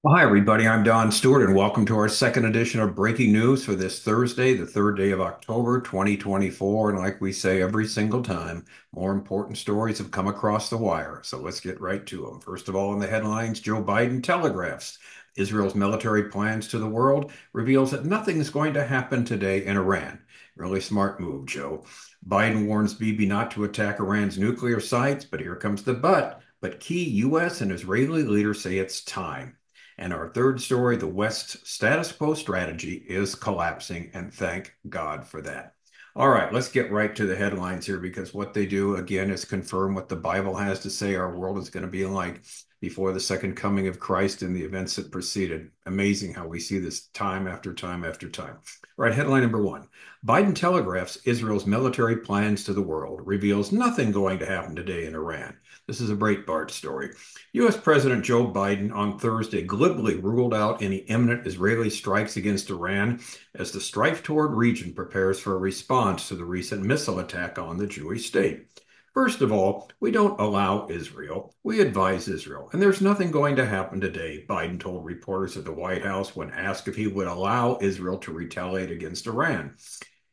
Well, hi, everybody. I'm Don Stewart, and welcome to our second edition of Breaking News for this Thursday, the third day of October, 2024. And like we say every single time, more important stories have come across the wire. So let's get right to them. First of all, in the headlines, Joe Biden telegraphs Israel's military plans to the world, reveals that nothing is going to happen today in Iran. Really smart move, Joe. Biden warns Bibi not to attack Iran's nuclear sites, but here comes the but. But key U.S. and Israeli leaders say it's time. And our third story, the West's status quo strategy is collapsing, and thank God for that. All right, let's get right to the headlines here because what they do, again, is confirm what the Bible has to say our world is going to be like before the second coming of Christ and the events that preceded. Amazing how we see this time after time after time. All right, headline number one. Biden telegraphs Israel's military plans to the world, reveals nothing going to happen today in Iran. This is a Breitbart story. U.S. President Joe Biden on Thursday glibly ruled out any imminent Israeli strikes against Iran as the strife-torn region prepares for a response to the recent missile attack on the Jewish state. First of all, we don't allow Israel. We advise Israel. And there's nothing going to happen today, Biden told reporters at the White House when asked if he would allow Israel to retaliate against Iran.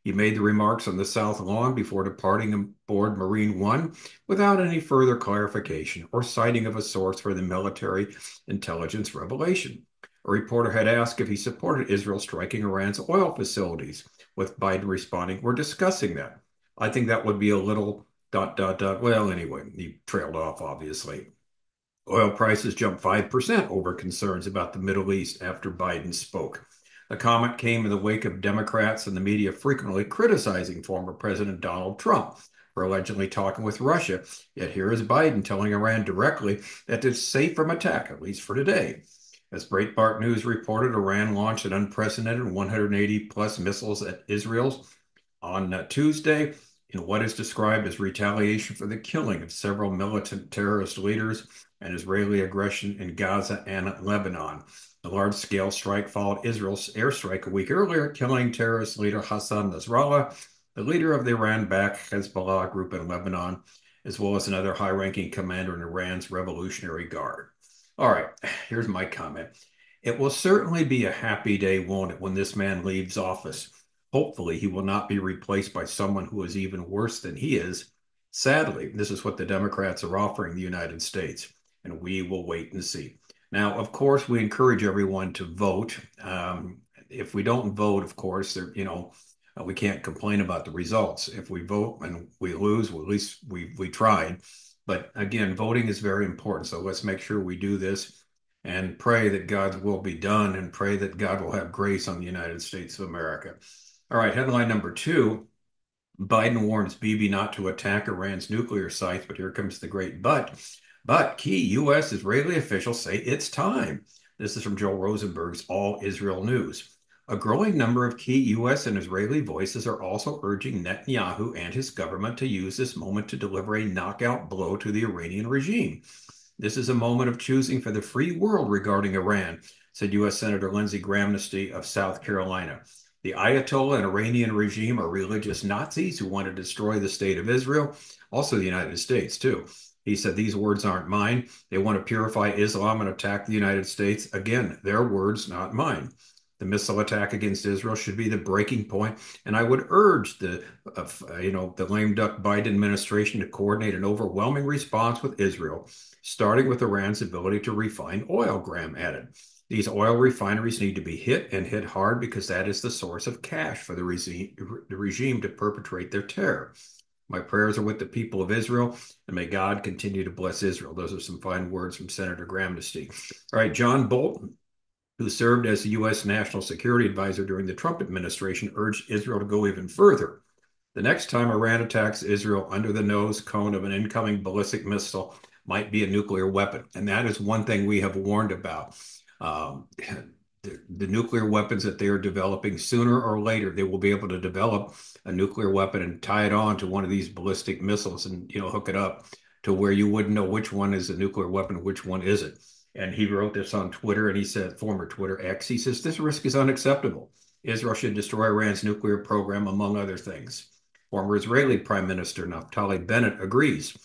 He made the remarks on the South Lawn before departing aboard Marine One without any further clarification or citing of a source for the military intelligence revelation. A reporter had asked if he supported Israel striking Iran's oil facilities, with Biden responding, "We're discussing that. I think that would be a little dot, dot, dot." Well, anyway, he trailed off, obviously. Oil prices jumped 5% over concerns about the Middle East after Biden spoke. The comment came in the wake of Democrats and the media frequently criticizing former President Donald Trump for allegedly talking with Russia. Yet here is Biden telling Iran directly that it's safe from attack, at least for today. As Breitbart News reported, Iran launched an unprecedented 180 plus missiles at Israel on Tuesday in what is described as retaliation for the killing of several militant terrorist leaders and Israeli aggression in Gaza and Lebanon. The large-scale strike followed Israel's airstrike a week earlier, killing terrorist leader Hassan Nasrallah, the leader of the Iran-backed Hezbollah group in Lebanon, as well as another high-ranking commander in Iran's Revolutionary Guard. All right, here's my comment. It will certainly be a happy day, won't it, when this man leaves office? Hopefully, he will not be replaced by someone who is even worse than he is. Sadly, this is what the Democrats are offering the United States, and we will wait and see. Now, of course, we encourage everyone to vote. If we don't vote, of course, we can't complain about the results. If we vote and we lose, well, at least we tried. But again, voting is very important. So let's make sure we do this and pray that God's will be done and pray that God will have grace on the United States of America. All right, headline number two. Biden warns Bibi not to attack Iran's nuclear sites, but here comes the great but. But key U.S. Israeli officials say it's time. This is from Joel Rosenberg's All Israel News. A growing number of key U.S. and Israeli voices are also urging Netanyahu and his government to use this moment to deliver a knockout blow to the Iranian regime. This is a moment of choosing for the free world regarding Iran, said U.S. Senator Lindsey Graham of South Carolina. The Ayatollah and Iranian regime are religious Nazis who want to destroy the state of Israel, also the United States, too. He said, "These words aren't mine. They want to purify Islam and attack the United States. Again, their words, not mine. The missile attack against Israel should be the breaking point, and I would urge the lame duck Biden administration to coordinate an overwhelming response with Israel, starting with Iran's ability to refine oil," Graham added. These oil refineries need to be hit and hit hard because that is the source of cash for the regime to perpetrate their terror. My prayers are with the people of Israel, and may God continue to bless Israel. Those are some fine words from Senator Graham. All right, John Bolton, who served as the U.S. National Security Advisor during the Trump administration, urged Israel to go even further. The next time Iran attacks Israel under the nose cone of an incoming ballistic missile might be a nuclear weapon. And that is one thing we have warned about. Um, the nuclear weapons that they are developing, sooner or later, they will be able to develop a nuclear weapon and tie it on to one of these ballistic missiles and, hook it up to where you wouldn't know which one is a nuclear weapon, which one isn't. And he wrote this on Twitter, and he said, former Twitter X, he says, "This risk is unacceptable. Israel should destroy Iran's nuclear program, among other things." Former Israeli Prime Minister Naftali Bennett agrees.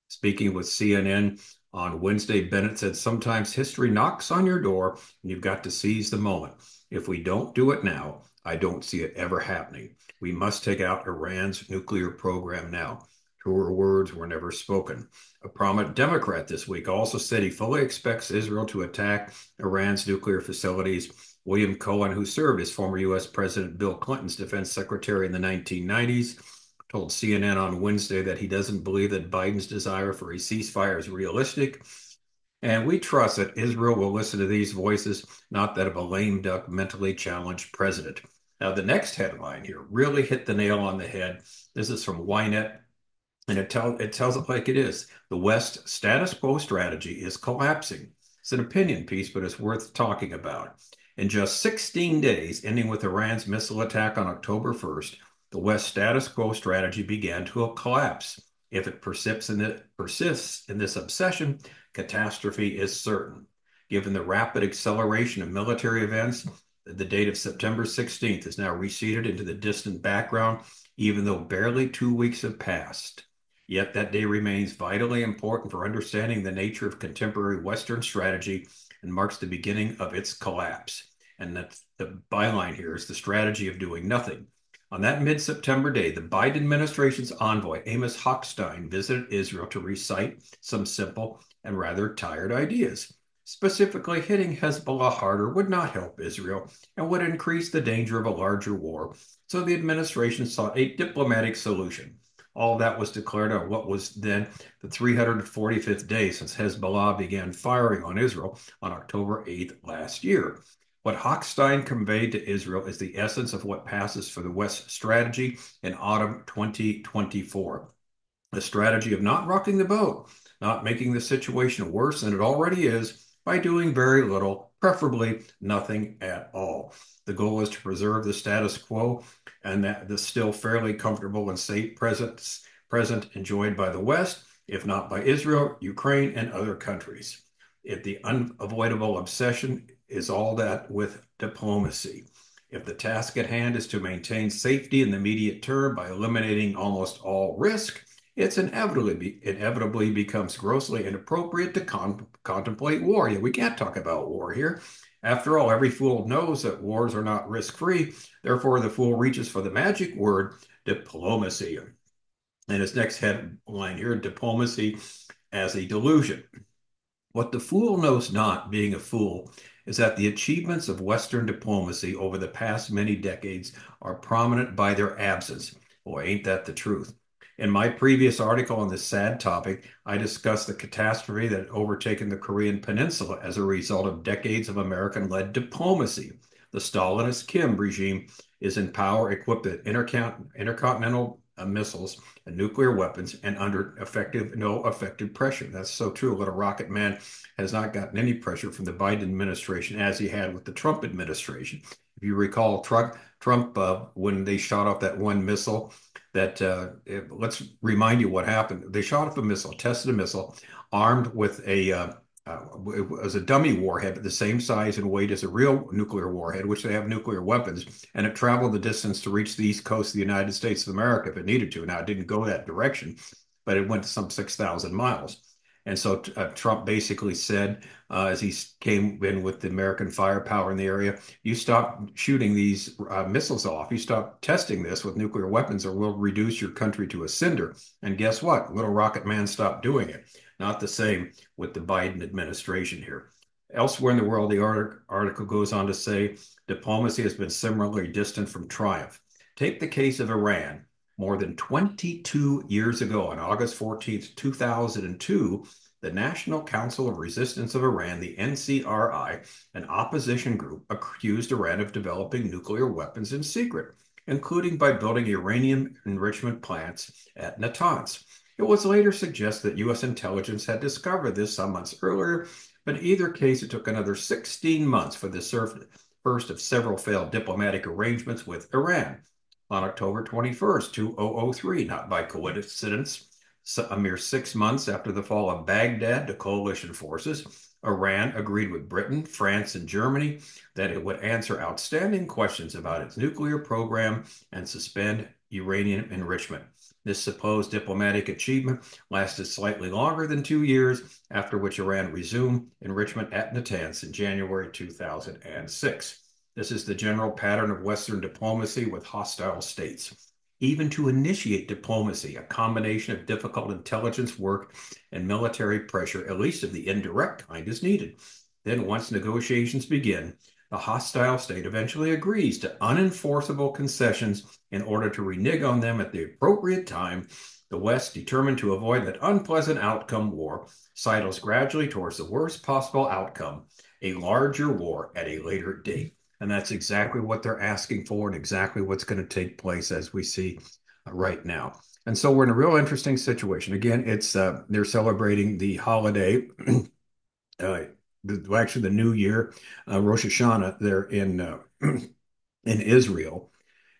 Speaking with CNN, On Wednesday, Bennett said sometimes history knocks on your door and you've got to seize the moment. If we don't do it now, I don't see it ever happening. We must take out Iran's nuclear program now. Truer words were never spoken. A prominent Democrat this week also said he fully expects Israel to attack Iran's nuclear facilities. William Cohen, who served as former U.S. President Bill Clinton's defense secretary in the 1990s, told CNN on Wednesday that he doesn't believe that Biden's desire for a ceasefire is realistic. And we trust that Israel will listen to these voices, not that of a lame duck, mentally challenged president. Now, the next headline here really hit the nail on the head. This is from Ynet, and it tells it like it is. The West status quo strategy is collapsing. It's an opinion piece, but it's worth talking about. In just 16 days, ending with Iran's missile attack on October 1st, the West status quo strategy began to collapse. If it persists in this obsession, catastrophe is certain. Given the rapid acceleration of military events, the date of September 16th is now receded into the distant background, even though barely 2 weeks have passed. Yet that day remains vitally important for understanding the nature of contemporary Western strategy and marks the beginning of its collapse. And that's the byline here is the strategy of doing nothing. On that mid-September day, the Biden administration's envoy, Amos Hochstein, visited Israel to recite some simple and rather tired ideas. Specifically, hitting Hezbollah harder would not help Israel and would increase the danger of a larger war. So the administration sought a diplomatic solution. All that was declared on what was then the 345th day since Hezbollah began firing on Israel on October 8th last year. What Hochstein conveyed to Israel is the essence of what passes for the West strategy in autumn 2024. A strategy of not rocking the boat, not making the situation worse than it already is by doing very little, preferably nothing at all. The goal is to preserve the status quo and that the still fairly comfortable and safe present enjoyed by the West, if not by Israel, Ukraine, and other countries. If the unavoidable obsession is all that with diplomacy. If the task at hand is to maintain safety in the immediate term by eliminating almost all risk, it inevitably becomes grossly inappropriate to contemplate war. Yeah, we can't talk about war here. After all, every fool knows that wars are not risk-free. Therefore, the fool reaches for the magic word diplomacy. And his next headline here, diplomacy as a delusion. What the fool knows not, being a fool, is that the achievements of Western diplomacy over the past many decades are prominent by their absence. Boy, ain't that the truth. In my previous article on this sad topic, I discussed the catastrophe that had overtaken the Korean Peninsula as a result of decades of American-led diplomacy. The Stalinist Kim regime is in power, equipped with intercontinental missiles and nuclear weapons, and under no effective pressure. That's so true. Little Rocket Man has not gotten any pressure from the Biden administration as he had with the Trump administration. If you recall, Trump, when they shot off that one missile, let's remind you what happened. They shot off a missile, tested a missile, armed with it was a dummy warhead, but the same size and weight as a real nuclear warhead, which they have nuclear weapons, and it traveled the distance to reach the east coast of the United States of America if it needed to. Now, it didn't go that direction, but it went some 6,000 miles. And so Trump basically said, as he came in with the American firepower in the area, you stop shooting these missiles off. You stop testing this with nuclear weapons, or we'll reduce your country to a cinder. And guess what? Little Rocket Man stopped doing it. Not the same with the Biden administration here. Elsewhere in the world, the article goes on to say diplomacy has been similarly distant from triumph. Take the case of Iran. More than 22 years ago, on August 14th, 2002, the National Council of Resistance of Iran, the NCRI, an opposition group, accused Iran of developing nuclear weapons in secret, including by building uranium enrichment plants at Natanz. It was later suggested that U.S. intelligence had discovered this some months earlier, but in either case, it took another 16 months for the first of several failed diplomatic arrangements with Iran. On October 21st, 2003, not by coincidence, a mere 6 months after the fall of Baghdad to coalition forces, Iran agreed with Britain, France, and Germany that it would answer outstanding questions about its nuclear program and suspend uranium enrichment. This supposed diplomatic achievement lasted slightly longer than 2 years, after which Iran resumed enrichment at Natanz in January 2006. This is the general pattern of Western diplomacy with hostile states. Even to initiate diplomacy, a combination of difficult intelligence work and military pressure, at least of the indirect kind, is needed. Then, once negotiations begin, the hostile state eventually agrees to unenforceable concessions in order to renege on them at the appropriate time. The West, determined to avoid that unpleasant outcome war, sidles gradually towards the worst possible outcome, a larger war at a later date. And that's exactly what they're asking for and exactly what's going to take place as we see right now. And so we're in a real interesting situation. Again, it's they're celebrating the holiday, uh, actually the New Year, Rosh Hashanah. They're in Israel,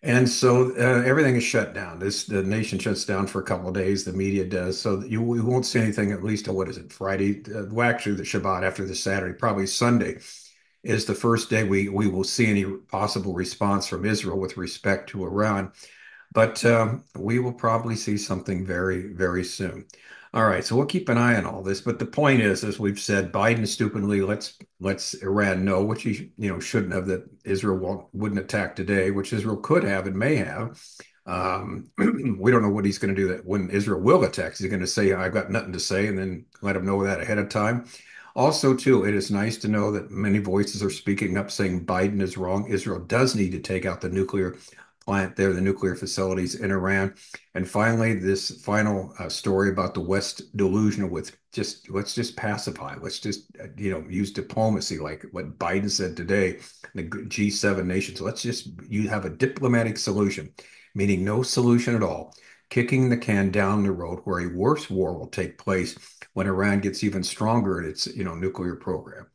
and so everything is shut down. The nation shuts down for a couple of days. The media does, so that we won't see anything at least till what is it, Friday? Well, actually, the Shabbat after the Saturday, probably Sunday is the first day we will see any possible response from Israel with respect to Iran. But we will probably see something very, very soon. All right, so we'll keep an eye on all this. But the point is, as we've said, Biden stupidly lets Iran know, which he shouldn't have, that Israel wouldn't attack today, which Israel could have and may have. We don't know what he's going to do that when Israel will attack. He's going to say, "I've got nothing to say," and then let him know that ahead of time. Also, too, it is nice to know that many voices are speaking up saying Biden is wrong. Israel does need to take out the nuclear plant there, the nuclear facilities in Iran. And finally, this final story about the West delusional with just let's just pacify, let's just use diplomacy, like what Biden said today, the G7 nations. Let's just you have a diplomatic solution, meaning no solution at all, kicking the can down the road where a worse war will take place when Iran gets even stronger in its nuclear program.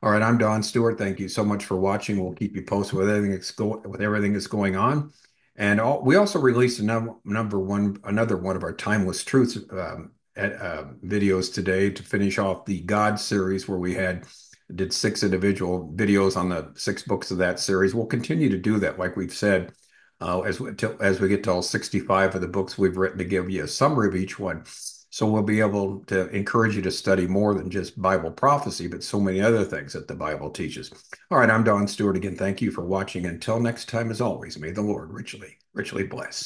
All right, I'm Don Stewart. Thank you so much for watching. We'll keep you posted with everything that's going on. And we also released another one of our timeless truths videos today to finish off the God series, where we did 6 individual videos on the 6 books of that series. We'll continue to do that, like we've said, as we get to all 65 of the books we've written, to give you a summary of each one. So we'll be able to encourage you to study more than just Bible prophecy, but so many other things that the Bible teaches. All right, I'm Don Stewart again. Thank you for watching. Until next time, as always, may the Lord richly, richly bless.